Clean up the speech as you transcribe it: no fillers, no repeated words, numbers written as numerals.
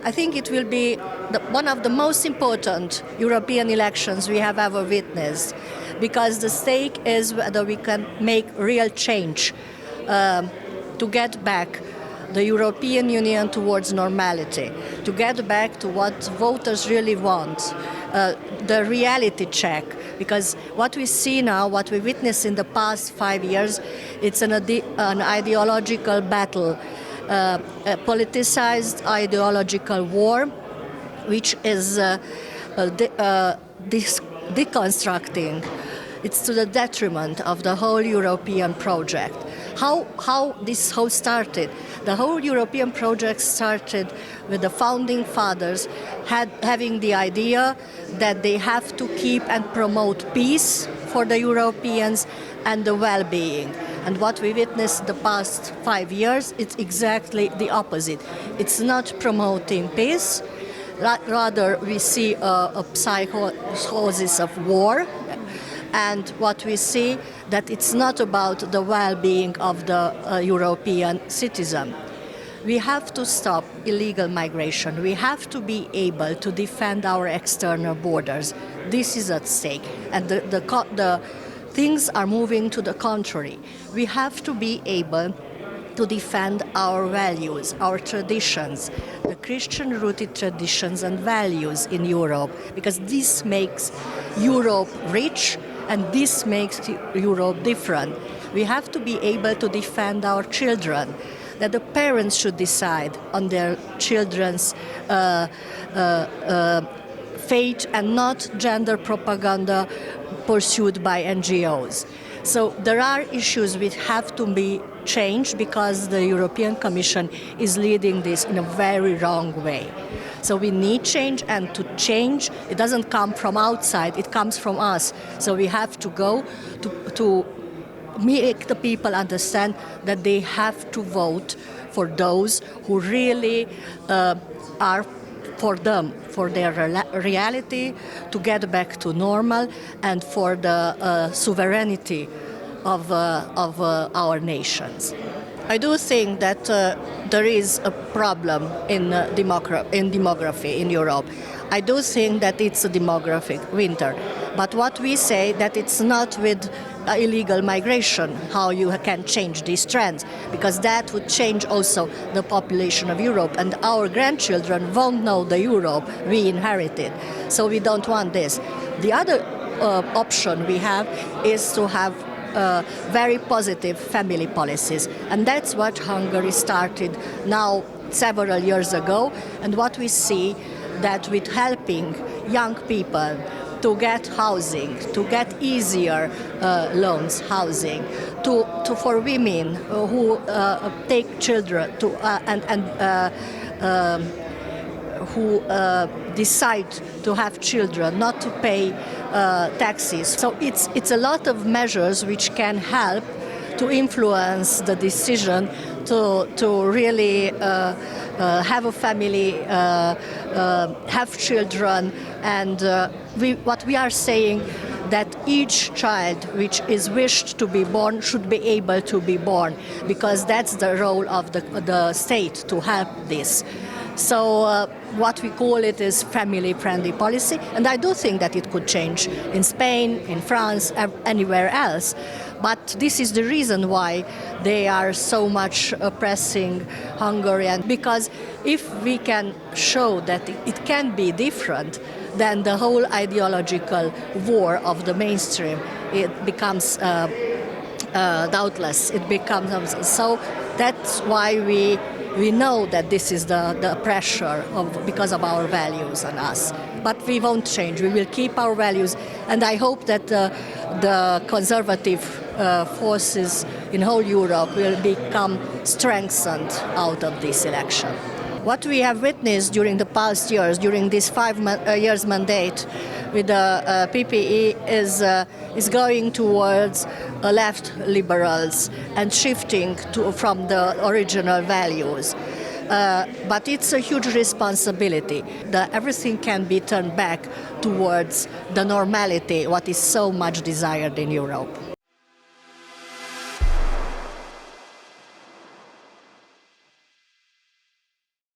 I think it will be one of the most important European elections we have ever witnessed, because the stake is whether we can make real change to get back the European Union towards normality, to get back to what voters really want, the reality check. Because what we see now, what we witnessed in the past 5 years, it's an ideological battle, a politicized ideological war, which is deconstructing. It's to the detriment of the whole European project. How this whole started? The whole European project started with the founding fathers having the idea that they have to keep and promote peace for the Europeans and the well-being. And what we witnessed the past 5 years, it's exactly the opposite. It's not promoting peace, rather we see a psychosis of war. And what we see that it's not about the well-being of the European citizen. We have to stop illegal migration. We have to be able to defend our external borders. This is at stake, and the things are moving to the contrary. We have to be able to defend our values, our traditions, the Christian-rooted traditions and values in Europe, because this makes Europe rich and this makes Europe different. We have to be able to defend our children, that the parents should decide on their children's fate and not gender propaganda pursued by NGOs. So there are issues which have to be changed because the European Commission is leading this in a very wrong way. So we need change, and to change, it doesn't come from outside, it comes from us. So we have to go to make the people understand that they have to vote for those who really are for them, for their reality, to get back to normal, and for the sovereignty of our nations. I do think that there is a problem in demography in Europe. I do think that it's a demographic winter. But what we say that it's not with illegal migration how you can change these trends, because that would change also the population of Europe, and our grandchildren won't know the Europe we inherited. So we don't want this. The other option we have is to have very positive family policies, and that's what Hungary started now several years ago. And what we see that with helping young people to get housing, to get easier loans, housing, for women who take children who decide to have children, not to pay taxes. So it's a lot of measures which can help to influence the decision to really have a family, have children, and what we are saying that each child which is wished to be born should be able to be born, because that's the role of the state to help this. So what we call it is family-friendly policy, and I do think that it could change in Spain, in France, anywhere else. But this is the reason why they are so much oppressing Hungary, because if we can show that it can be different, then the whole ideological war of the mainstream, it becomes doubtless. It becomes so. That's why we know that this is the pressure because of our values on us. But we won't change. We will keep our values, and I hope that the conservative forces in whole Europe will become strengthened out of this election. What we have witnessed during the past years, during this 5 years mandate with the PPE, is going towards left liberals and shifting from the original values. But it's a huge responsibility that everything can be turned back towards the normality, what is so much desired in Europe.